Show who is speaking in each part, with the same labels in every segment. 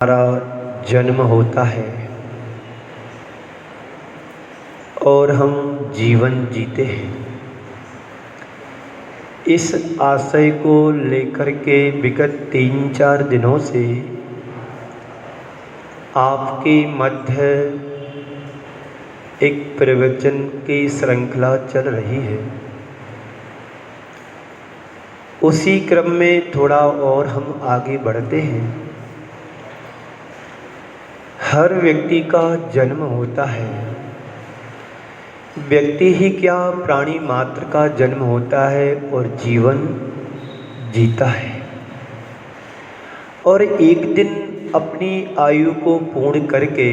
Speaker 1: हमारा जन्म होता है और हम जीवन जीते हैं। इस आशय को लेकर के विगत 3-4 दिनों से आपके मध्य एक प्रवचन की श्रृंखला चल रही है। उसी क्रम में थोड़ा और हम आगे बढ़ते हैं। हर व्यक्ति का जन्म होता है। व्यक्ति ही क्या, प्राणी मात्र का जन्म होता है और जीवन जीता है और एक दिन अपनी आयु को पूर्ण करके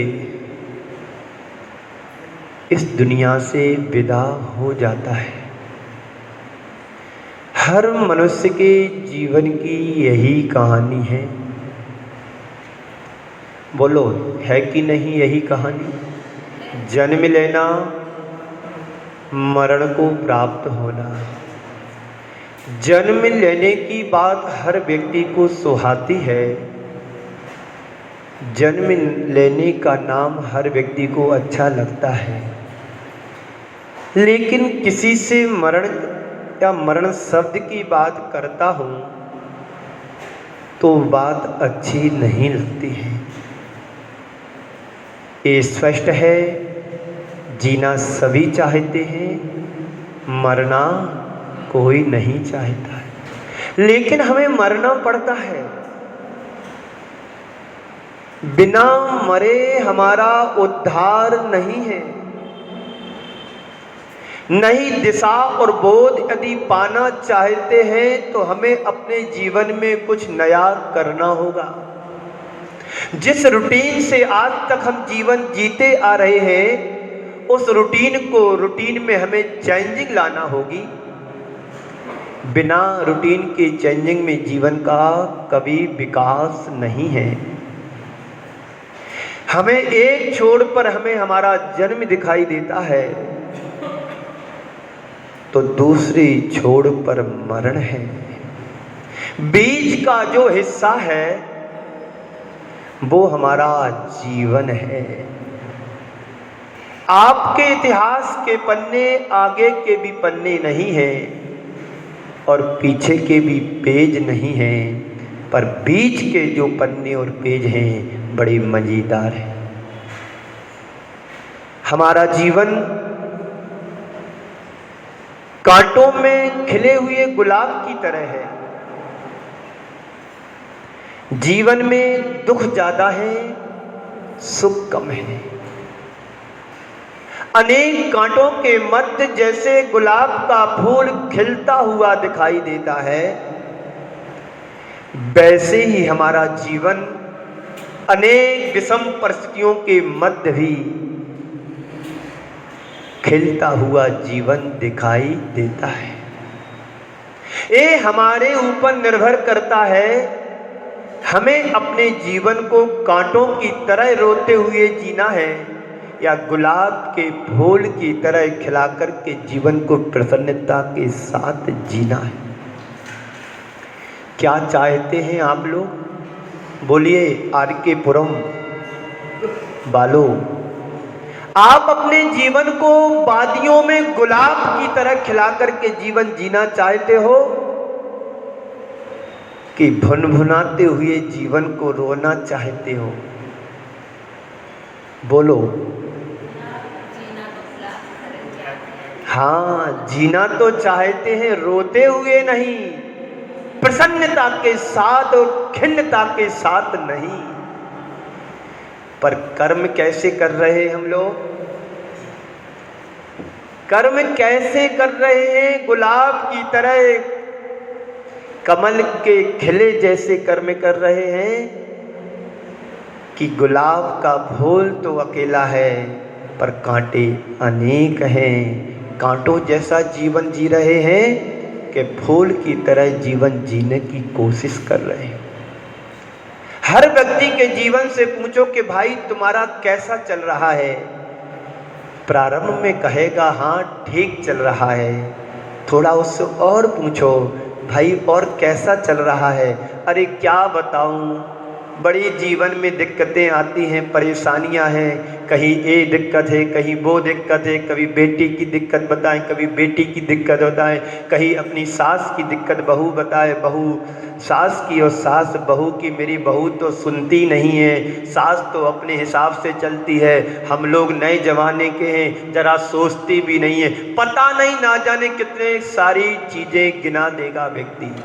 Speaker 1: इस दुनिया से विदा हो जाता है। हर मनुष्य के जीवन की यही कहानी है। बोलो, है कि नहीं यही कहानी? जन्म लेना, मरण को प्राप्त होना। जन्म लेने की बात हर व्यक्ति को सुहाती है। जन्म लेने का नाम हर व्यक्ति को अच्छा लगता है, लेकिन किसी से मरण या मरण शब्द की बात करता हूँ तो बात अच्छी नहीं लगती है। ये स्पष्ट है, जीना सभी चाहते हैं, मरना कोई नहीं चाहता है, लेकिन हमें मरना पड़ता है। बिना मरे हमारा उद्धार नहीं है। नई दिशा और बोध यदि पाना चाहते हैं तो हमें अपने जीवन में कुछ नया करना होगा। जिस रूटीन से आज तक हम जीवन जीते आ रहे हैं, उस रूटीन में हमें चेंजिंग लाना होगी। बिना रूटीन के चेंजिंग में जीवन का कभी विकास नहीं है। हमें एक छोर पर हमें हमारा जन्म दिखाई देता है तो दूसरी छोर पर मरण है। बीच का जो हिस्सा है वो हमारा जीवन है। आपके इतिहास के पन्ने आगे के भी पन्ने नहीं हैं और पीछे के भी पेज नहीं हैं, पर बीच के जो पन्ने और पेज हैं बड़े मजेदार हैं। हमारा जीवन कांटों में खिले हुए गुलाब की तरह है। जीवन में दुख ज्यादा है, सुख कम है। अनेक कांटों के मध्य जैसे गुलाब का फूल खिलता हुआ दिखाई देता है, वैसे ही हमारा जीवन अनेक विषम परिस्थितियों के मध्य भी खिलता हुआ जीवन दिखाई देता है। ये हमारे ऊपर निर्भर करता है, हमें अपने जीवन को कांटों की तरह रोते हुए जीना है या गुलाब के फूल की तरह खिलाकर के जीवन को प्रसन्नता के साथ जीना है। क्या चाहते हैं आप लोग? बोलिए आर.के. पुरम वालों, आप अपने जीवन को वादियों में गुलाब की तरह खिलाकर के जीवन जीना चाहते हो कि भुनभुनाते हुए जीवन को रोना चाहते हो? बोलो। हाँ, जीना तो चाहते हैं, रोते हुए नहीं, प्रसन्नता के साथ और खिन्नता के साथ नहीं। पर कर्म कैसे कर रहे हैं हम लोग? कर्म कैसे कर रहे हैं? गुलाब की तरह, कमल के खिले जैसे कर्म कर रहे हैं कि गुलाब का फूल तो अकेला है पर कांटे अनेक हैं। कांटों जैसा जीवन जी रहे हैं कि फूल की तरह जीवन जीने की कोशिश कर रहे हैं। हर व्यक्ति के जीवन से पूछो कि भाई तुम्हारा कैसा चल रहा है? प्रारंभ में कहेगा हाँ ठीक चल रहा है। थोड़ा उससे और पूछो, भाई और कैसा चल रहा है? अरे क्या बताऊं, बड़ी जीवन में दिक्कतें आती हैं, परेशानियां हैं, कहीं ये दिक्कत है, कहीं वो दिक्कत है, कभी बेटी की दिक्कत बताएं, कभी बेटी की दिक्कत बताएं, कहीं अपनी सास की दिक्कत बहू बताए, बहू सास की और सास बहू की, मेरी बहू तो सुनती नहीं है, सास तो अपने हिसाब से चलती है, हम लोग नए जमाने के हैं, जरा सोचती भी नहीं है, पता नहीं ना जाने कितने सारी चीज़ें गिना देगा व्यक्ति।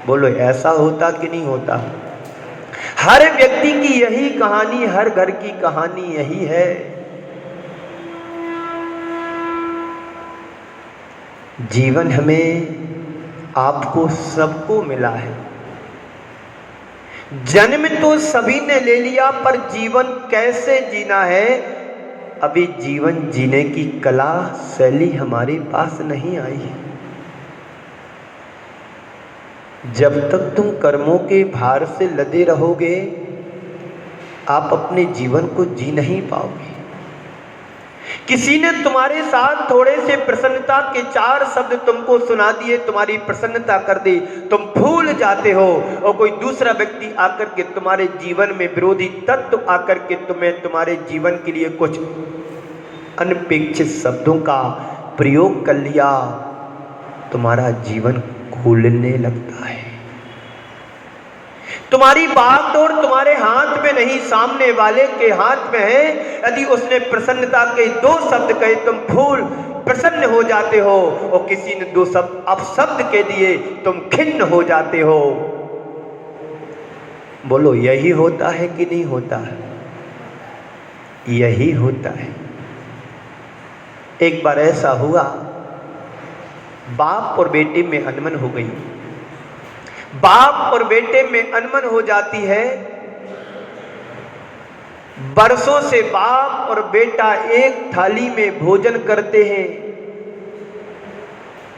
Speaker 1: बोलो ऐसा होता कि नहीं होता? हर व्यक्ति की यही कहानी, हर घर की कहानी यही है। जीवन हमें आपको सबको मिला है, जन्म तो सभी ने ले लिया, पर जीवन कैसे जीना है, अभी जीवन जीने की कला शैली हमारे पास नहीं आई है। जब तक तुम कर्मों के भार से लदे रहोगे, आप अपने जीवन को जी नहीं पाओगे। किसी ने तुम्हारे साथ थोड़े से प्रसन्नता के 4 शब्द तुमको सुना दिए, तुम्हारी प्रसन्नता कर दी, तुम भूल जाते हो, और कोई दूसरा व्यक्ति आकर के तुम्हारे जीवन में विरोधी तत्व आकर के तुम्हें तुम्हारे जीवन के लिए कुछ अनपेक्षित शब्दों का प्रयोग कर लिया, तुम्हारा जीवन घुलने लगता है। तुम्हारी बागडोर तुम्हारे हाथ में नहीं, सामने वाले के हाथ में है। यदि उसने प्रसन्नता के 2 शब्द कहे, तुम फूल प्रसन्न हो जाते हो, और किसी ने 2 शब्द अपशब्द के दिए, तुम खिन्न हो जाते हो। बोलो यही होता है कि नहीं होता है? यही होता है। एक बार ऐसा हुआ, बाप और बेटे में अनबन हो गई। बाप और बेटे में अनबन हो जाती है। बरसों से बाप और बेटा एक थाली में भोजन करते हैं।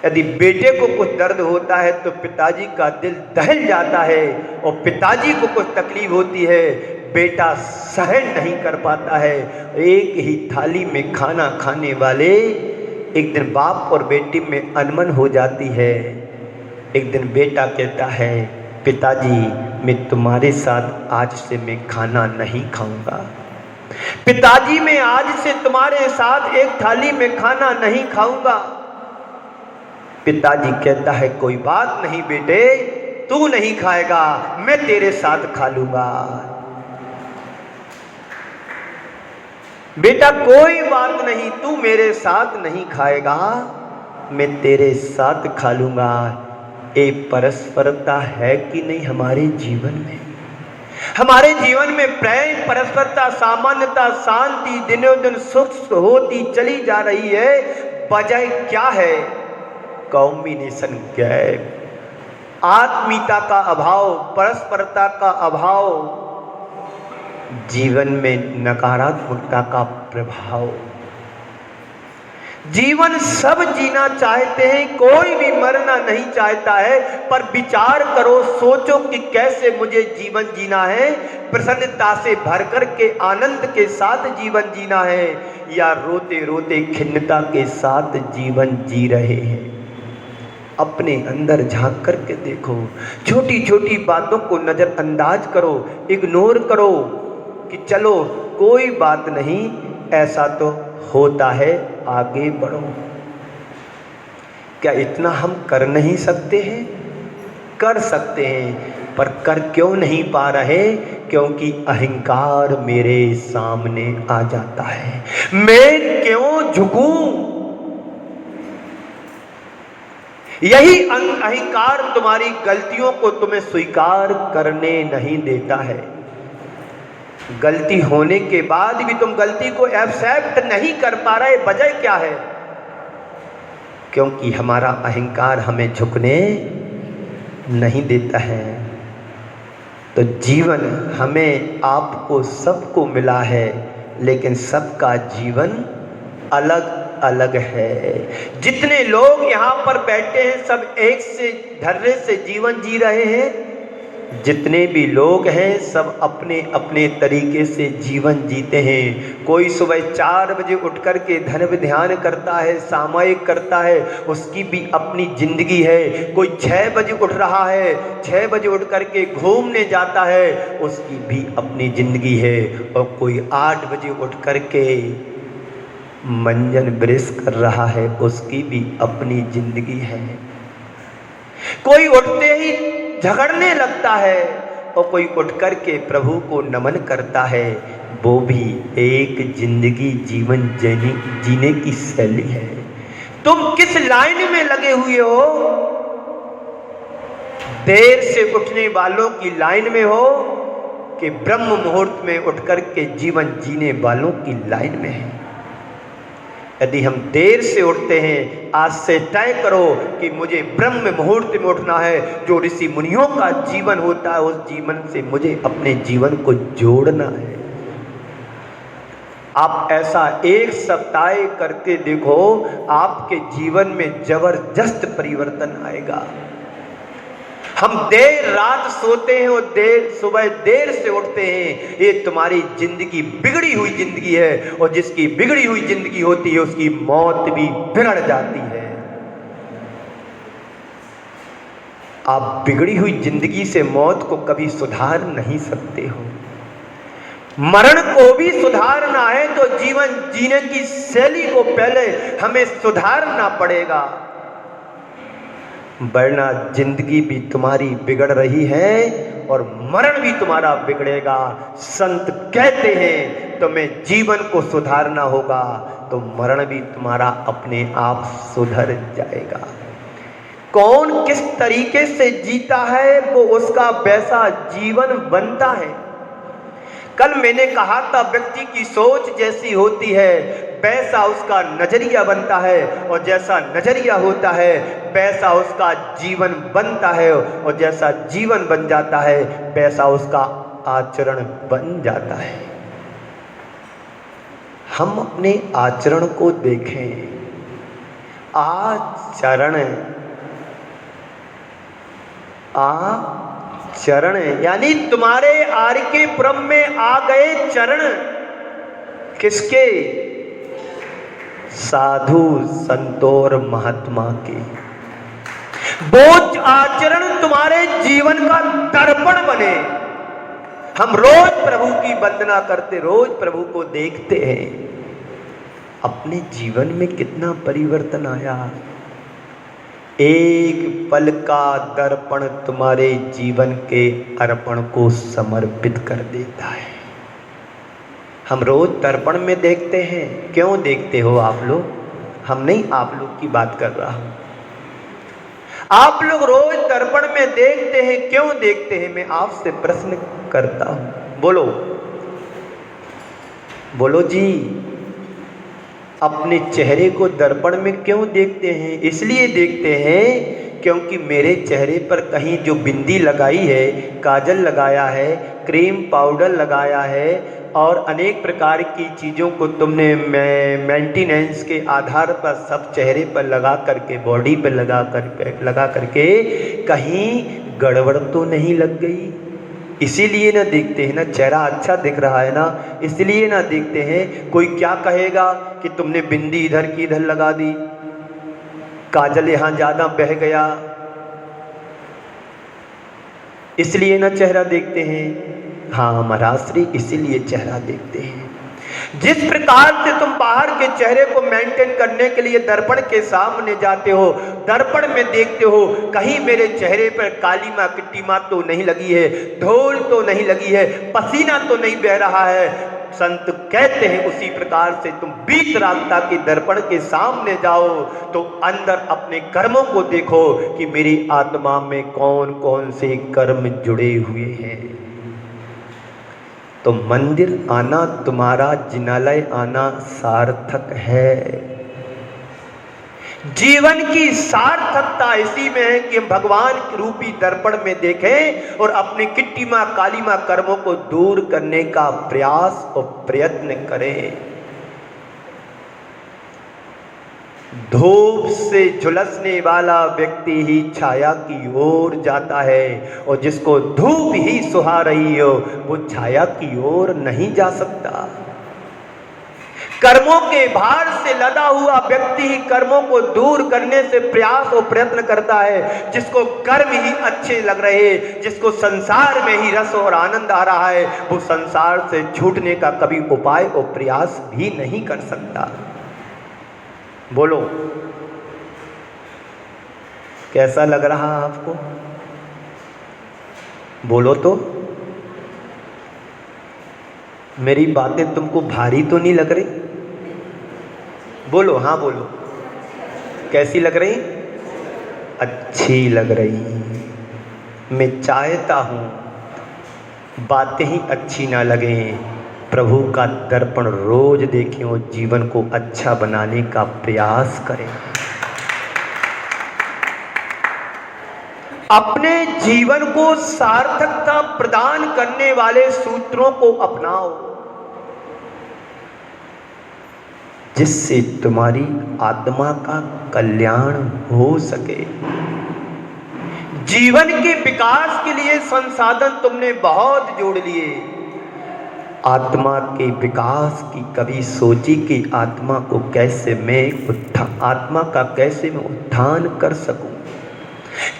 Speaker 1: यदि बेटे को कुछ दर्द होता है तो पिताजी का दिल दहल जाता है, और पिताजी को कुछ तकलीफ होती है, बेटा सहन नहीं कर पाता है। एक ही थाली में खाना खाने वाले, एक दिन बाप और बेटी में अनबन हो जाती है। एक दिन बेटा कहता है, पिताजी मैं तुम्हारे साथ आज से मैं खाना नहीं खाऊंगा। पिताजी मैं आज से तुम्हारे साथ एक थाली में खाना नहीं खाऊंगा। पिताजी कहता है, कोई बात नहीं बेटे, तू नहीं खाएगा, मैं तेरे साथ खा लूंगा। बेटा कोई बात नहीं, तू मेरे साथ नहीं खाएगा, मैं तेरे साथ खा लूंगा। एक परस्परता है कि नहीं हमारे जीवन में? हमारे जीवन में प्रेम, परस्परता, सामान्यता, शांति दिनों दिन सुख होती चली जा रही है। वजह क्या है? कॉम्बिनेशन गैप, आत्मीयता का अभाव, परस्परता का अभाव, जीवन में नकारात्मकता का प्रभाव। जीवन सब जीना चाहते हैं, कोई भी मरना नहीं चाहता है, पर विचार करो, सोचो कि कैसे मुझे जीवन जीना है। प्रसन्नता से भर कर के आनंद के साथ जीवन जीना है, या रोते रोते खिन्नता के साथ जीवन जी रहे हैं। अपने अंदर झांक करके देखो, छोटी छोटी बातों को नज़रअंदाज करो, इग्नोर करो कि चलो कोई बात नहीं, ऐसा तो होता है, आगे बढ़ो। क्या इतना हम कर नहीं सकते हैं? कर सकते हैं, पर कर क्यों नहीं पा रहे? क्योंकि अहंकार मेरे सामने आ जाता है। मैं क्यों झुकूं? यही अहंकार तुम्हारी गलतियों को तुम्हें स्वीकार करने नहीं देता है। गलती होने के बाद भी तुम गलती को एक्सेप्ट नहीं कर पा रहे, वजह क्या है? क्योंकि हमारा अहंकार हमें झुकने नहीं देता है। तो जीवन हमें आपको सबको मिला है, लेकिन सबका जीवन अलग अलग है। जितने लोग यहाँ पर बैठे हैं, सब एक से धर्रे से जीवन जी रहे हैं, जितने भी लोग हैं सब अपने अपने तरीके से जीवन जीते हैं। कोई सुबह 4 बजे उठ कर के धर्म ध्यान करता है, सामायिक करता है, उसकी भी अपनी जिंदगी है। कोई 6 बजे उठ रहा है, 6 बजे उठ कर के घूमने जाता है, उसकी भी अपनी जिंदगी है। और कोई 8 बजे उठ कर के मंजन ब्रश कर रहा है, उसकी भी अपनी जिंदगी है। कोई उठते ही झगड़ने लगता है और कोई उठ कर के प्रभु को नमन करता है। वो भी एक जिंदगी जीवन जीने की शैली है। तुम किस लाइन में लगे हुए हो? देर से उठने वालों की लाइन में हो कि ब्रह्म मुहूर्त में उठ कर के जीवन जीने वालों की लाइन में है? यदि हम देर से उठते हैं, आज से तय करो कि मुझे ब्रह्म मुहूर्त में उठना है। जो ऋषि मुनियों का जीवन होता है, उस जीवन से मुझे अपने जीवन को जोड़ना है। आप ऐसा 1 सप्ताह करके देखो, आपके जीवन में जबरदस्त परिवर्तन आएगा। हम देर रात सोते हैं और सुबह देर से उठते हैं, ये तुम्हारी जिंदगी बिगड़ी हुई जिंदगी है। और जिसकी बिगड़ी हुई जिंदगी होती है, उसकी मौत भी बिगड़ जाती है। आप बिगड़ी हुई जिंदगी से मौत को कभी सुधार नहीं सकते हो। मरण को भी सुधारना है तो जीवन जीने की शैली को पहले हमें सुधारना पड़ेगा, वरना जिंदगी भी तुम्हारी बिगड़ रही है और मरण भी तुम्हारा बिगड़ेगा। संत कहते हैं तुम्हें जीवन को सुधारना होगा तो मरण भी तुम्हारा अपने आप सुधर जाएगा। कौन किस तरीके से जीता है वो उसका वैसा जीवन बनता है। कल मैंने कहा था, व्यक्ति की सोच जैसी होती है वैसा उसका नजरिया बनता है, और जैसा नजरिया होता है वैसा उसका जीवन बनता है, और जैसा जीवन बन जाता है वैसा उसका आचरण बन जाता है। हम अपने आचरण को देखें। आचरण यानी तुम्हारे आर के पुरम में आ गए चरण। किसके? साधु संतोर महात्मा के। वो आचरण तुम्हारे जीवन का दर्पण बने। हम रोज प्रभु की वंदना करते, रोज प्रभु को देखते हैं, अपने जीवन में कितना परिवर्तन आया। एक पल का दर्पण तुम्हारे जीवन के अर्पण को समर्पित कर देता है। हम रोज दर्पण में देखते हैं। क्यों देखते हो आप लोग? हम नहीं, आप लोग की बात कर रहा हूं। आप लोग रोज दर्पण में देखते हैं, क्यों देखते हैं? मैं आपसे प्रश्न करता हूं, बोलो बोलो जी। अपने चेहरे को दर्पण में क्यों देखते हैं? इसलिए देखते हैं क्योंकि मेरे चेहरे पर कहीं जो बिंदी लगाई है, काजल लगाया है, क्रीम पाउडर लगाया है और अनेक प्रकार की चीज़ों को तुमने मेंटेनेंस के आधार पर सब चेहरे पर लगा करके, बॉडी पर लगा करके कहीं गड़बड़ तो नहीं लग गई? इसीलिए ना देखते हैं ना, चेहरा अच्छा दिख रहा है ना, इसलिए ना देखते हैं। कोई क्या कहेगा कि तुमने बिंदी इधर की इधर लगा दी, काजल यहाँ ज़्यादा बह गया, इसलिए ना चेहरा देखते हैं। हाँ महाराज श्री, इसीलिए चेहरा देखते हैं। जिस प्रकार से तुम बाहर के चेहरे को मेंटेन करने के लिए दर्पण के सामने जाते हो, दर्पण में देखते हो कहीं मेरे चेहरे पर काली माँ किट्टी माँ तो नहीं लगी है, धूल तो नहीं लगी है, पसीना तो नहीं बह रहा है। संत कहते हैं उसी प्रकार से तुम बीच रास्ता के दर्पण के सामने जाओ तो अंदर अपने कर्मों को देखो कि मेरी आत्मा में कौन कौन से कर्म जुड़े हुए हैं। तो मंदिर आना तुम्हारा, जिनालय आना सार्थक है। जीवन की सार्थकता इसी में है कि हम भगवान के रूपी दर्पण में देखें और अपने किट्टी माँ काली माँ कर्मों को दूर करने का प्रयास और प्रयत्न करें। धूप से झुलसने वाला व्यक्ति ही छाया की ओर जाता है, और जिसको धूप ही सुहा रही हो वो छाया की ओर नहीं जा सकता। कर्मों के भार से लदा हुआ व्यक्ति ही कर्मों को दूर करने से प्रयास और प्रयत्न करता है। जिसको कर्म ही अच्छे लग रहे, जिसको संसार में ही रस और आनंद आ रहा है, वो संसार से छूटने का कभी उपाय और प्रयास भी नहीं कर सकता। बोलो, कैसा लग रहा आपको? बोलो तो, मेरी बातें तुमको भारी तो नहीं लग रही? बोलो, हाँ बोलो, कैसी लग रही? अच्छी लग रही। मैं चाहता हूँ बातें ही अच्छी ना लगें, प्रभु का दर्पण रोज देखें और जीवन को अच्छा बनाने का प्रयास करें। अपने जीवन को सार्थकता प्रदान करने वाले सूत्रों को अपनाओ, जिससे तुम्हारी आत्मा का कल्याण हो सके। जीवन के विकास के लिए संसाधन तुमने बहुत जोड़ लिए, आत्मा के विकास की कभी सोची कि आत्मा को कैसे मैं आत्मा का कैसे मैं उत्थान कर सकूं,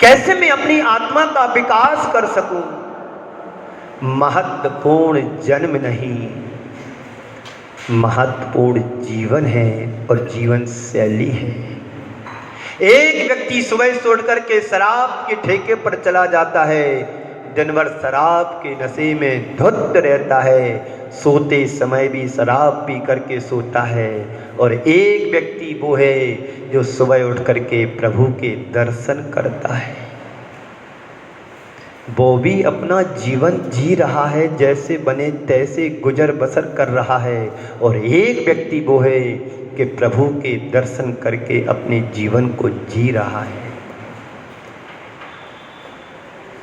Speaker 1: कैसे मैं अपनी आत्मा का विकास कर सकूं। महत्वपूर्ण जन्म नहीं, महत्वपूर्ण जीवन है और जीवन शैली है। एक व्यक्ति सुबह से उठ करके शराब के ठेके पर चला जाता है, दिन भर शराब के नशे में धुत रहता है, सोते समय भी शराब पी करके सोता है। और एक व्यक्ति वो है जो सुबह उठ करके प्रभु के दर्शन करता है, वो भी अपना जीवन जी रहा है, जैसे बने तैसे गुजर बसर कर रहा है। और एक व्यक्ति वो है कि प्रभु के दर्शन करके अपने जीवन को जी रहा है।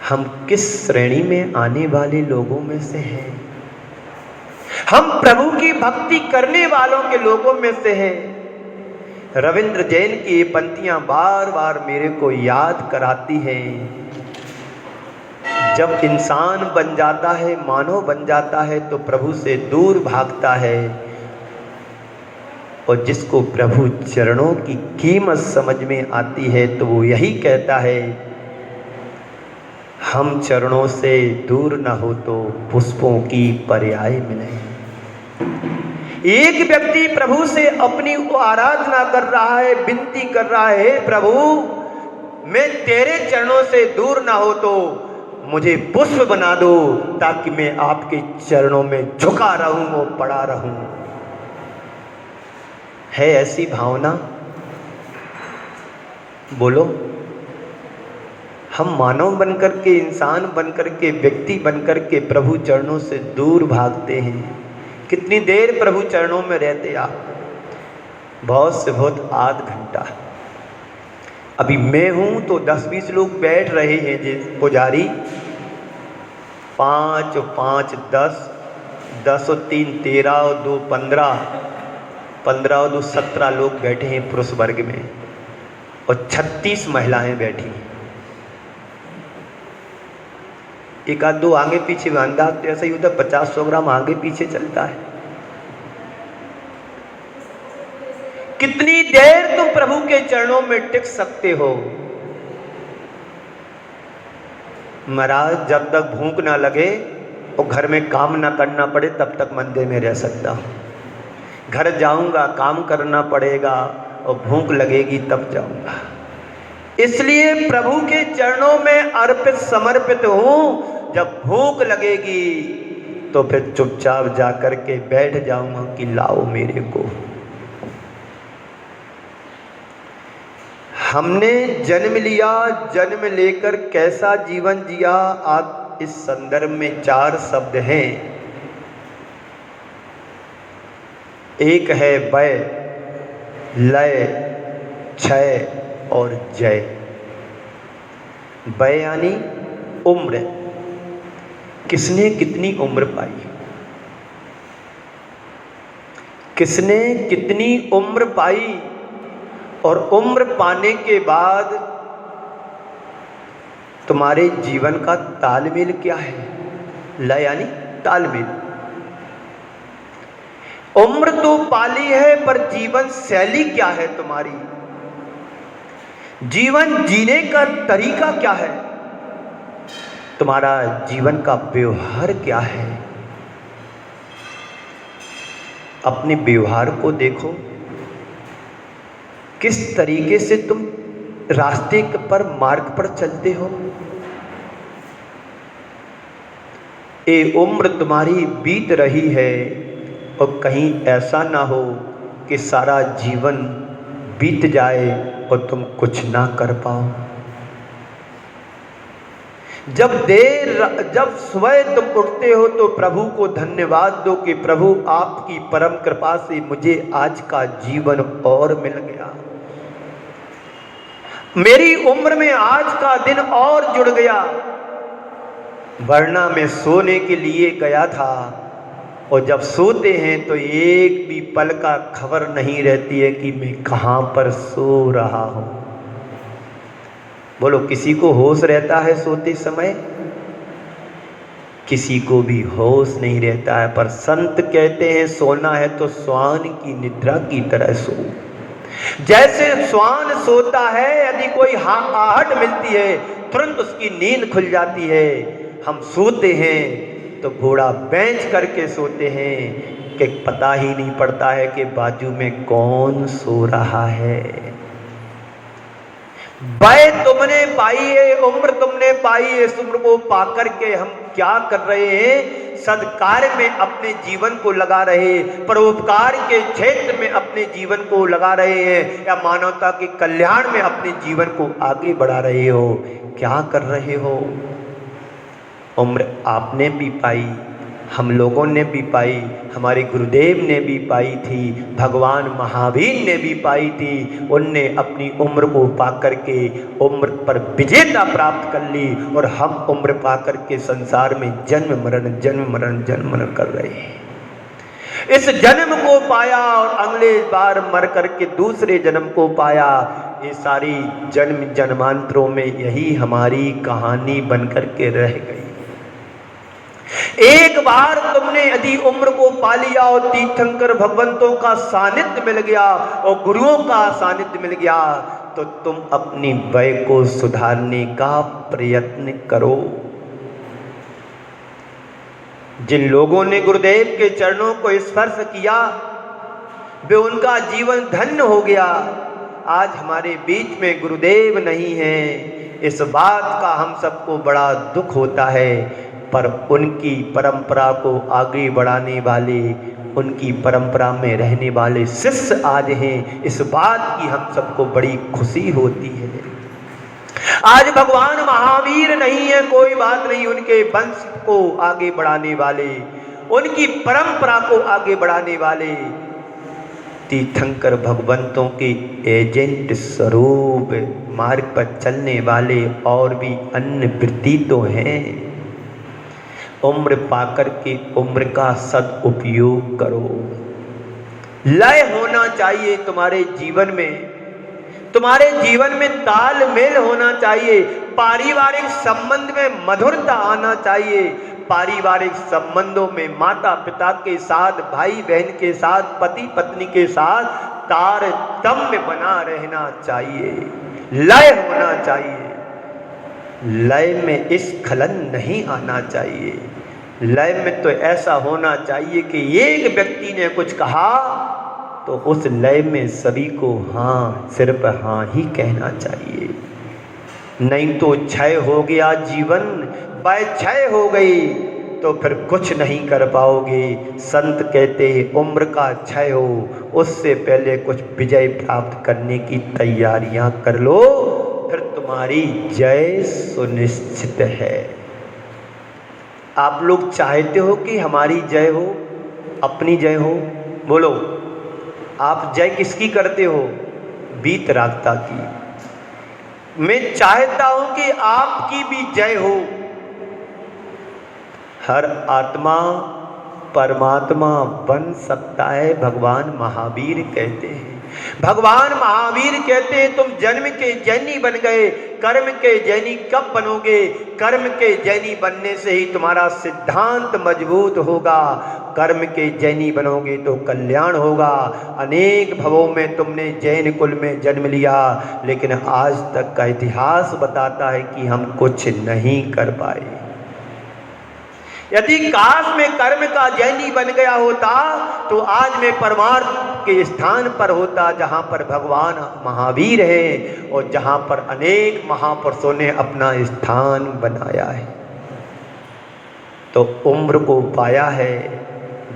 Speaker 1: हम किस श्रेणी में आने वाले लोगों में से हैं? हम प्रभु की भक्ति करने वालों के लोगों में से हैं। रविंद्र जैन की ये पंक्तियां बार बार मेरे को याद कराती हैं। जब इंसान बन जाता है, मानव बन जाता है, तो प्रभु से दूर भागता है, और जिसको प्रभु चरणों की कीमत समझ में आती है तो वो यही कहता है, हम चरणों से दूर न हो तो पुष्पों की पर्याय मिले। एक व्यक्ति प्रभु से अपनी आराधना कर रहा है, विनती कर रहा है, हे प्रभु मैं तेरे चरणों से दूर ना हो तो मुझे पुष्प बना दो, ताकि मैं आपके चरणों में झुका रहूं और पड़ा रहूं। है ऐसी भावना? बोलो। हम मानव बनकर के, इंसान बनकर के, व्यक्ति बनकर के प्रभु चरणों से दूर भागते हैं। कितनी देर प्रभु चरणों में रहते आप? बहुत से बहुत आध घंटा। अभी मैं हूं तो 10-20 लोग बैठ रहे हैं, जी पुजारी 5 और 5 10, 10 और 3 13 और 2 15, 15 और 2 17 लोग बैठे हैं पुरुष वर्ग में, और 36 महिलाएं बैठी। एक आध दो आगे पीछे बांधा तो ऐसा ही होता, 50-100 ग्राम आगे पीछे चलता है। कितनी देर तुम प्रभु के चरणों में टिक सकते हो? महाराज जब तक भूख ना लगे और घर में काम ना करना पड़े तब तक मंदिर में रह सकता हूँ। घर जाऊंगा, काम करना पड़ेगा और भूख लगेगी तब जाऊंगा। इसलिए प्रभु के चरणों में अर्पित समर्पित हूँ। जब भूख लगेगी तो फिर चुपचाप जा कर के बैठ जाऊंगा कि लाओ मेरे को। हमने जन्म लिया, जन्म लेकर कैसा जीवन जिया, आज इस संदर्भ में 4 शब्द हैं। एक है वय, लय, क्षय और जय। वय यानी उम्र, किसने कितनी उम्र पाई, किसने कितनी उम्र पाई और उम्र पाने के बाद तुम्हारे जीवन का तालमेल क्या है? लय यानी तालमेल। उम्र तो पाली है, पर जीवन शैली क्या है तुम्हारी? जीवन जीने का तरीका क्या है? तुम्हारा जीवन का व्यवहार क्या है? अपने व्यवहार को देखो, किस तरीके से तुम रास्ते पर, मार्ग पर चलते हो। ये उम्र तुम्हारी बीत रही है और कहीं ऐसा ना हो कि सारा जीवन बीत जाए और तुम कुछ ना कर पाओ। जब सुबह तुम उठते हो तो प्रभु को धन्यवाद दो कि प्रभु आपकी परम कृपा से मुझे आज का जीवन और मिल गया, मेरी उम्र में आज का दिन और जुड़ गया, वरना मैं सोने के लिए गया था और जब सोते हैं तो एक भी पल का खबर नहीं रहती है कि मैं कहाँ पर सो रहा हूँ। बोलो, किसी को होश रहता है सोते समय? किसी को भी होश नहीं रहता है। पर संत कहते हैं सोना है तो श्वान की निद्रा की तरह सो। जैसे श्वान सोता है, यदि कोई आहट मिलती है तुरंत उसकी नींद खुल जाती है। हम सोते हैं तो घोड़ा बेंच करके सोते हैं कि पता ही नहीं पड़ता है कि बाजू में कौन सो रहा है। वय तुमने पाई है, उम्र तुमने पाई है, इस उम्र को पाकर के हम क्या कर रहे हैं? सद्कार्य में अपने जीवन को लगा रहे, परोपकार के क्षेत्र में अपने जीवन को लगा रहे हैं, या मानवता के कल्याण में अपने जीवन को आगे बढ़ा रहे हो? क्या कर रहे हो? उम्र आपने भी पाई, हम लोगों ने भी पाई, हमारे गुरुदेव ने भी पाई थी, भगवान महावीर ने भी पाई थी। उनने अपनी उम्र को पाकर के उम्र पर विजेता प्राप्त कर ली और हम उम्र पाकर के संसार में जन्म मरण कर रहे हैं। इस जन्म को पाया और अगले बार मर करके दूसरे जन्म को पाया। ये सारी जन्म जन्मांतरों में यही हमारी कहानी बनकर के रह गई। एक बार तुमने यदि उम्र को पा लिया और तीर्थंकर भगवंतों का सानिध्य मिल गया और गुरुओं का सानिध्य मिल गया, तो तुम अपनी वय को सुधारने का प्रयत्न करो। जिन लोगों ने गुरुदेव के चरणों को स्पर्श किया, वे उनका जीवन धन्य हो गया। आज हमारे बीच में गुरुदेव नहीं है, इस बात का हम सबको बड़ा दुख होता है, पर उनकी परंपरा को आगे बढ़ाने वाले, उनकी परंपरा में रहने वाले शिष्य आज हैं, इस बात की हम सबको बड़ी खुशी होती है। आज भगवान महावीर नहीं है, कोई बात नहीं, उनके वंश को आगे बढ़ाने वाले, उनकी परंपरा को आगे बढ़ाने वाले तीर्थंकर भगवंतों के एजेंट स्वरूप मार्ग पर चलने वाले और भी अन्य वृत्ति तो हैं। उम्र पाकर के उम्र का सदुपयोग करो। लय होना चाहिए तुम्हारे जीवन में, तुम्हारे जीवन में तालमेल होना चाहिए, पारिवारिक संबंध में मधुरता आना चाहिए, पारिवारिक संबंधों में माता पिता के साथ, भाई बहन के साथ, पति पत्नी के साथ तारतम्य बना रहना चाहिए, लय होना चाहिए। लय में इस खलन नहीं आना चाहिए। लय में तो ऐसा होना चाहिए कि एक व्यक्ति ने कुछ कहा तो उस लय में सभी को हाँ, सिर्फ हाँ ही कहना चाहिए। नहीं तो क्षय हो गया जीवन, वय क्षय हो गई तो फिर कुछ नहीं कर पाओगे। संत कहते हैं उम्र का क्षय हो उससे पहले कुछ विजय प्राप्त करने की तैयारियां कर लो, फिर तुम्हारी जय सुनिश्चित है। आप लोग चाहते हो कि हमारी जय हो, अपनी जय हो? बोलो, आप जय किसकी करते हो? वीतरागता की। मैं चाहता हूं कि आपकी भी जय हो। हर आत्मा परमात्मा बन सकता है, भगवान महावीर कहते हैं। भगवान महावीर कहते हैं तुम जन्म के जैनी बन गए, कर्म के जैनी कब बनोगे? कर्म के जैनी बनने से ही तुम्हारा सिद्धांत मजबूत होगा। कर्म के जैनी बनोगे तो कल्याण होगा। अनेक भवों में तुमने जैन कुल में जन्म लिया, लेकिन आज तक का इतिहास बताता है कि हम कुछ नहीं कर पाए। यदि काश में कर्म का जैनी बन गया होता तो आज मैं परमार्थ के स्थान पर होता, जहाँ पर भगवान महावीर है और जहाँ पर अनेक महापुरुषों ने अपना स्थान बनाया है। तो उम्र को पाया है,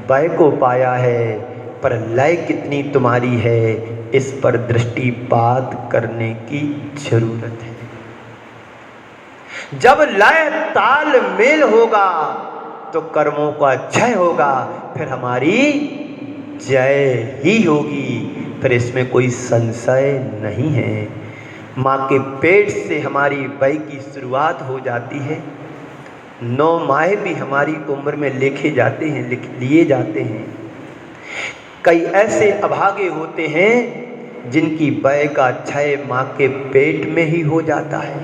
Speaker 1: वय को पाया है, पर लय कितनी तुम्हारी है, इस पर दृष्टिपात करने की जरूरत है। जब लय ताल मेल होगा तो कर्मों का जय होगा, फिर हमारी जय ही होगी, फिर इसमें कोई संशय नहीं है। माँ के पेट से हमारी वय की शुरुआत हो जाती है। 9 माह भी हमारी उम्र में लिखे जाते हैं, लिए जाते हैं। कई ऐसे अभागे होते हैं जिनकी वय का क्षय माँ के पेट में ही हो जाता है,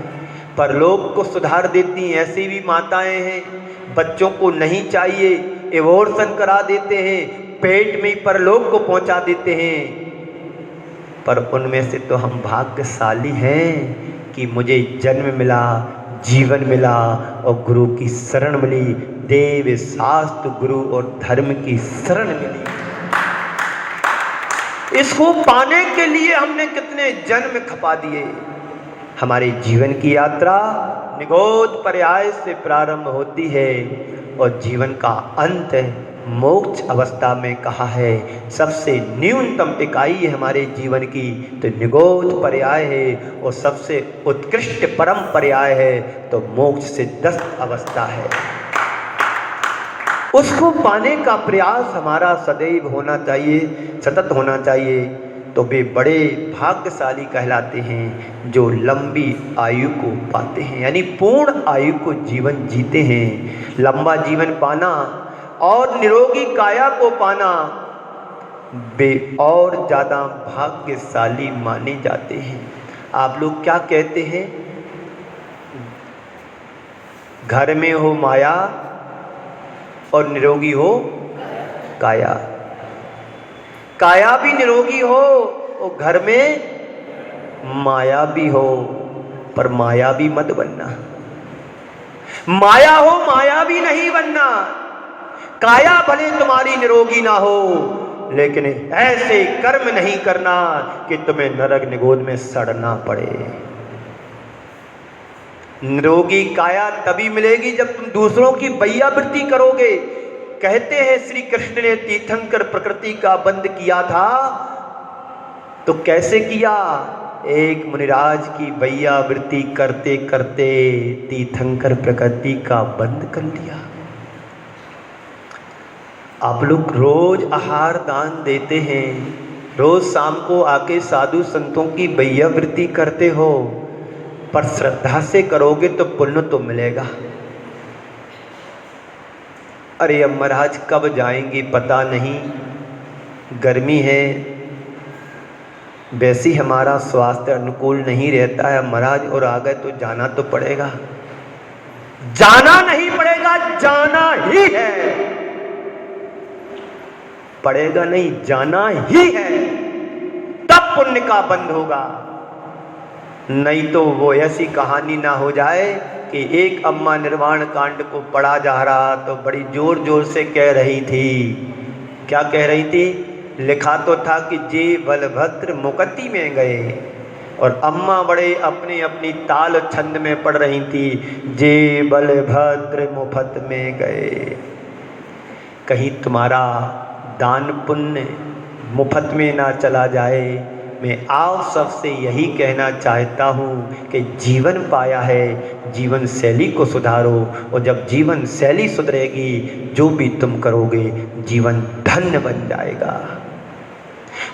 Speaker 1: पर लोग को सुधार देती हैं। ऐसी भी माताएं हैं, बच्चों को नहीं चाहिए, एवोर्सन करा देते हैं, पेट में परलोक को पहुंचा देते हैं। पर उनमें से तो हम भाग्यशाली हैं कि मुझे जन्म मिला, जीवन मिला और गुरु की शरण मिली, देव शास्त्र गुरु और धर्म की शरण मिली। इसको पाने के लिए हमने कितने जन्म खपा दिए। हमारे जीवन की यात्रा निगोद पर्याय से प्रारंभ होती है और जीवन का अंत मोक्ष अवस्था में कहा है। सबसे न्यूनतम इकाई है हमारे जीवन की तो निगोद पर्याय है, और सबसे उत्कृष्ट परम पर्याय है तो मोक्ष सिद्धस्थ अवस्था है। उसको पाने का प्रयास हमारा सदैव होना चाहिए, सतत होना चाहिए। तो वे बड़े भाग्यशाली कहलाते हैं जो लंबी आयु को पाते हैं, यानी पूर्ण आयु को जीवन जीते हैं। लंबा जीवन पाना और निरोगी काया को पाना वे और ज़्यादा भाग्यशाली माने जाते हैं। आप लोग क्या कहते हैं? घर में हो माया और निरोगी हो काया। काया भी निरोगी हो और घर में माया भी हो, पर माया भी मत बनना। माया हो माया भी नहीं बनना। काया भले तुम्हारी निरोगी ना हो, लेकिन ऐसे कर्म नहीं करना कि तुम्हें नरक निगोद में सड़ना पड़े। निरोगी काया तभी मिलेगी जब तुम दूसरों की बैयावृत्ति करोगे। कहते हैं श्री कृष्ण ने तीर्थंकर प्रकृति का बंद किया था, तो कैसे किया? एक मुनिराज की बैयावृत्ति करते करते तीर्थंकर प्रकृति का बंद कर लिया। आप लोग रोज आहार दान देते हैं, रोज शाम को आके साधु संतों की बैयावृत्ति करते हो, पर श्रद्धा से करोगे तो पुण्य तो मिलेगा। अरे अब महाराज कब जाएंगे पता नहीं, गर्मी है, वैसे हमारा स्वास्थ्य अनुकूल नहीं रहता है महाराज, और आ गए तो जाना तो पड़ेगा। जाना नहीं पड़ेगा, जाना ही है। पड़ेगा नहीं, जाना ही है, तब पुण्य का बंद होगा। नहीं तो वो ऐसी कहानी ना हो जाए कि एक अम्मा निर्वाण कांड को पढ़ा जा रहा तो बड़ी जोर जोर से कह रही थी। क्या कह रही थी? लिखा तो था कि जे बलभद्र मुक्ति में गए, और अम्मा बड़े अपनी अपनी ताल छंद में पढ़ रही थी, जे बलभद्र मुफ्त में गए। कहीं तुम्हारा दान पुण्य मुफ्त में ना चला जाए। मैं आप सबसे यही कहना चाहता हूँ कि जीवन पाया है, जीवन शैली को सुधारो, और जब जीवन शैली सुधरेगी जो भी तुम करोगे जीवन धन्य बन जाएगा।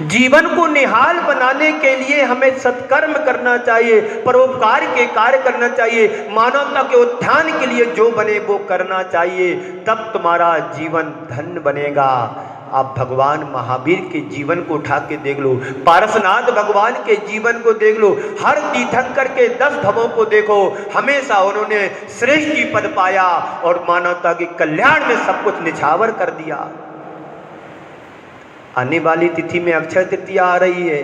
Speaker 1: जीवन को निहाल बनाने के लिए हमें सत्कर्म करना चाहिए, परोपकार के कार्य करना चाहिए, मानवता के उत्थान के लिए जो बने वो करना चाहिए, तब तुम्हारा जीवन धन्य बनेगा। आप भगवान महावीर के जीवन को उठा के देख लो, पारसनाथ भगवान के जीवन को देख लो, हर तीर्थंकर के 10 भवों को देखो, हमेशा उन्होंने श्रेष्ठी पद पाया और मानवता के कल्याण में सब कुछ निछावर कर दिया। आने वाली तिथि में अक्षय तृतीया आ रही है।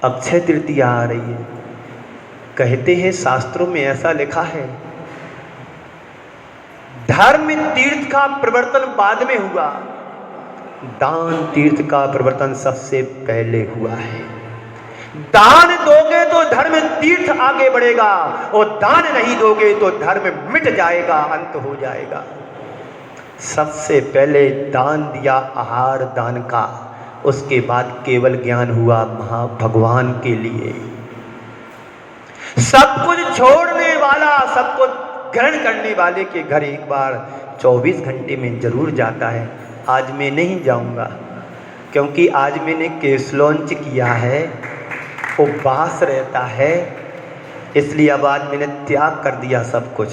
Speaker 1: अक्षय तृतीया आ रही है। कहते हैं शास्त्रों में ऐसा लिखा है, धर्म तीर्थ का प्रवर्तन बाद में हुआ, दान तीर्थ का प्रवर्तन सबसे पहले हुआ है। दान दोगे तो धर्म तीर्थ आगे बढ़ेगा और दान नहीं दोगे तो धर्म मिट जाएगा, अंत हो जाएगा। सबसे पहले दान दिया आहार दान का, उसके बाद केवल ज्ञान हुआ भगवान के लिए। सब कुछ छोड़ने वाला, सब कुछ ग्रहण करने वाले के घर एक बार 24 घंटे में जरूर जाता है। आज मैं नहीं जाऊंगा क्योंकि आज मैंने केस लॉन्च किया है, उपवास रहता है, इसलिए अब आज मैंने त्याग कर दिया सब कुछ,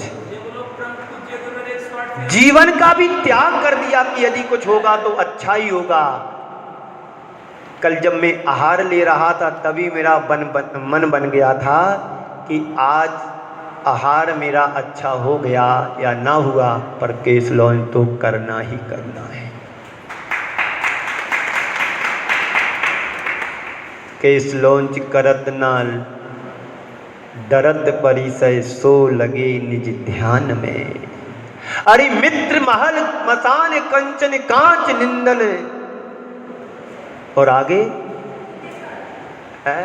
Speaker 1: जीवन का भी त्याग कर दिया कि यदि कुछ होगा तो अच्छा ही होगा। कल जब मैं आहार ले रहा था तभी मेरा मन बन गया था कि आज आहार मेरा अच्छा हो गया या ना हुआ, पर केस लॉन्च तो करना ही करना है। केस लॉन्च करत नाल डरत परिसय सो लगे निज ध्यान में। अरे मित्र महल मसान कंचन कांच निंदन, और आगे है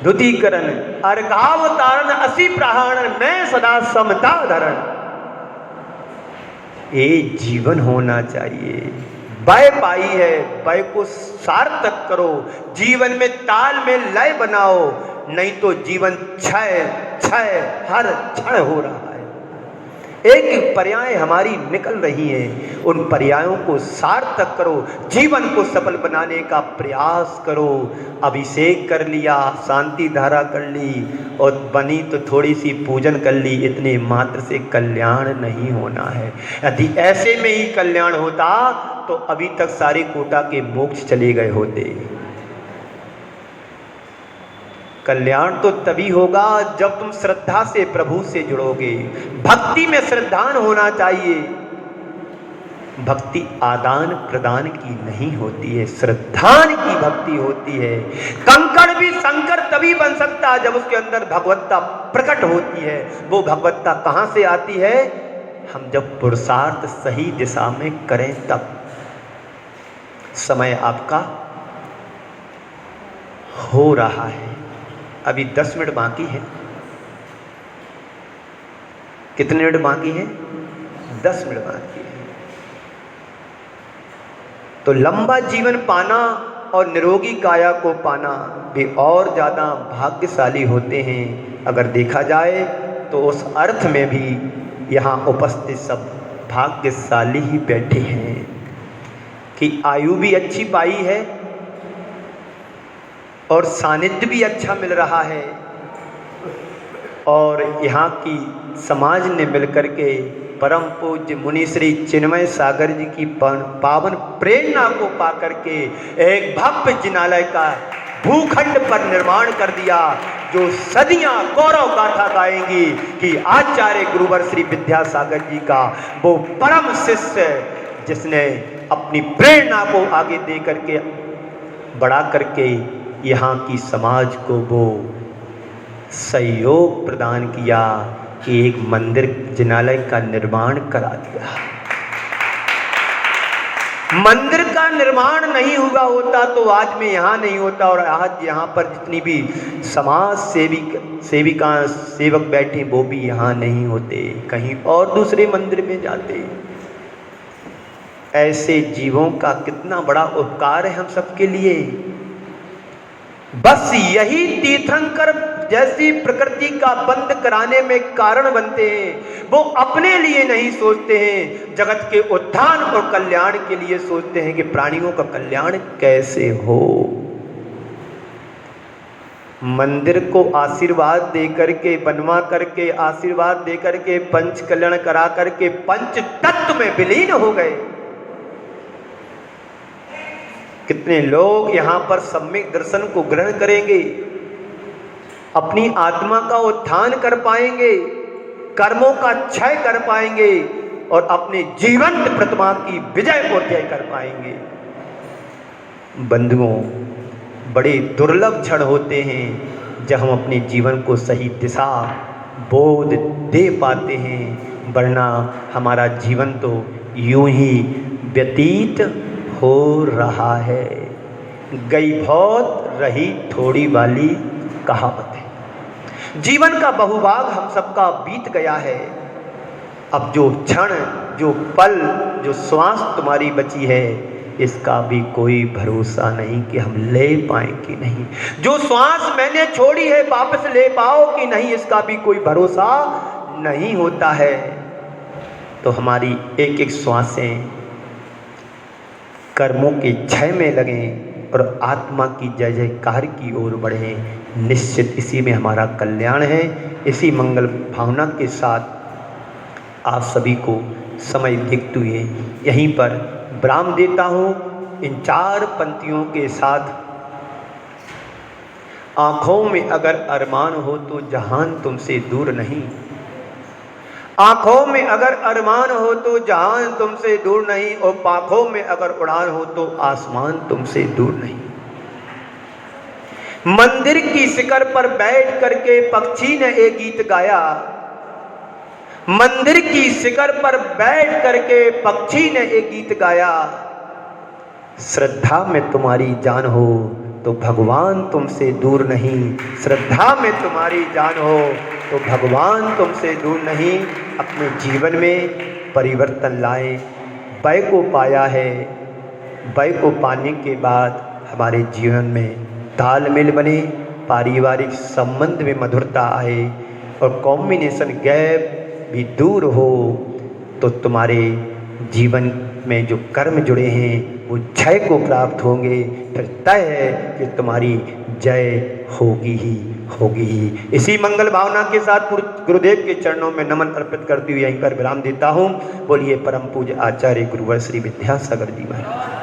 Speaker 1: धुतीकरण अर्घावतारण असी प्रहारण मैं सदा समता धरण। ये जीवन होना चाहिए। वय पाई है, वय को सार्थक करो, जीवन में ताल में लय बनाओ, नहीं तो जीवन क्षय क्षय हर क्षण हो रहा है। एक पर्याय हमारी निकल रही है, उन पर्यायों को सार्थक करो, जीवन को सफल बनाने का प्रयास करो। अभिषेक कर लिया, शांति धारा कर ली और बनी तो थोड़ी सी पूजन कर ली, इतने मात्र से कल्याण नहीं होना है। यदि ऐसे में ही कल्याण होता तो अभी तक सारे कोटा के मोक्ष चले गए होते। कल्याण तो तभी होगा जब तुम श्रद्धा से प्रभु से जुड़ोगे। भक्ति में श्रद्धान होना चाहिए। भक्ति आदान प्रदान की नहीं होती है, श्रद्धान की भक्ति होती है। कंकड़ भी शंकर तभी बन सकता है जब उसके अंदर भगवत्ता प्रकट होती है। वो भगवत्ता कहाँ से आती है? हम जब पुरुषार्थ सही दिशा में करें तब। समय आपका हो रहा है, अभी 10 मिनट बाकी है। कितने मिनट बाकी है? 10 मिनट बाकी है। तो लंबा जीवन पाना और निरोगी काया को पाना भी और ज़्यादा भाग्यशाली होते हैं। अगर देखा जाए तो उस अर्थ में भी यहाँ उपस्थित सब भाग्यशाली ही बैठे हैं कि आयु भी अच्छी पाई है और सानिध्य भी अच्छा मिल रहा है, और यहाँ की समाज ने मिलकर के परम पूज्य मुनि श्री चिन्मय सागर जी की पावन प्रेरणा को पाकर के एक भव्य जिनालय का भूखंड पर निर्माण कर दिया, जो सदियां गौरव गाथा गाएंगी कि आचार्य गुरुवर श्री विद्यासागर जी का वो परम शिष्य जिसने अपनी प्रेरणा को आगे दे करके बढ़ा करके यहाँ की समाज को वो सहयोग प्रदान किया कि एक मंदिर जिनालय का निर्माण करा दिया। मंदिर का निर्माण नहीं हुआ होता तो आज मैं यहाँ नहीं होता, और आज यहाँ पर जितनी भी समाज सेविका सेवक बैठे वो भी यहाँ नहीं होते, कहीं और दूसरे मंदिर में जाते। ऐसे जीवों का कितना बड़ा उपकार है हम सबके लिए। बस यही तीर्थंकर जैसी प्रकृति का बंद कराने में कारण बनते हैं। वो अपने लिए नहीं सोचते हैं, जगत के उत्थान और कल्याण के लिए सोचते हैं कि प्राणियों का कल्याण कैसे हो। मंदिर को आशीर्वाद दे करके, बनवा करके, आशीर्वाद दे करके, पंच कल्याण करा करके पंच तत्व में विलीन हो गए। कितने लोग यहाँ पर सम्यक दर्शन को ग्रहण करेंगे, अपनी आत्मा का उत्थान कर पाएंगे, कर्मों का क्षय कर पाएंगे और अपने जीवंत प्रतिमा की विजय को जय कर पाएंगे। बंधुओं, बड़े दुर्लभ क्षण होते हैं जब हम अपने जीवन को सही दिशा बोध दे पाते हैं, वरना हमारा जीवन तो यूं ही व्यतीत हो रहा है। गई बहुत रही थोड़ी वाली कहावत है। जीवन का बहुभाग हम सबका बीत गया है। अब जो क्षण, जो पल, जो श्वास तुम्हारी बची है, इसका भी कोई भरोसा नहीं कि हम ले पाए कि नहीं। जो श्वास मैंने छोड़ी है वापस ले पाओ कि नहीं, इसका भी कोई भरोसा नहीं होता है। तो हमारी एक एक श्वासें कर्मों के क्षय में लगें और आत्मा की जय जयकार की ओर बढ़ें। निश्चित इसी में हमारा कल्याण है। इसी मंगल भावना के साथ आप सभी को समय देखते हुए यहीं पर विराम देता हूँ। इन 4 पंक्तियों के साथ, आँखों में अगर अरमान हो तो जहान तुमसे दूर नहीं, आँखों में अगर अरमान हो तो जहान तुमसे दूर नहीं, और पाँखों में अगर उड़ान हो तो आसमान तुमसे दूर नहीं। मंदिर की शिखर पर बैठ करके पक्षी ने एक गीत गाया, मंदिर की शिखर पर बैठ करके पक्षी ने एक गीत गाया, श्रद्धा में तुम्हारी जान हो तो भगवान तुमसे दूर नहीं, श्रद्धा में तुम्हारी जान हो तो भगवान तुमसे दूर नहीं। अपने जीवन में परिवर्तन लाएं। वय को पाया है, वय को पाने के बाद हमारे जीवन में तालमेल बने, पारिवारिक संबंध में मधुरता आए और कॉम्बिनेशन गैप भी दूर हो, तो तुम्हारे जीवन में जो कर्म जुड़े हैं वो क्षय को प्राप्त होंगे। फिर तय है कि तुम्हारी जय होगी ही होगी ही। इसी मंगल भावना के साथ गुरुदेव के चरणों में नमन अर्पित करते हुए यहीं पर विराम देता हूँ। बोलिए परम पूज्य आचार्य गुरुवर श्री विद्यासागर जी महाराज।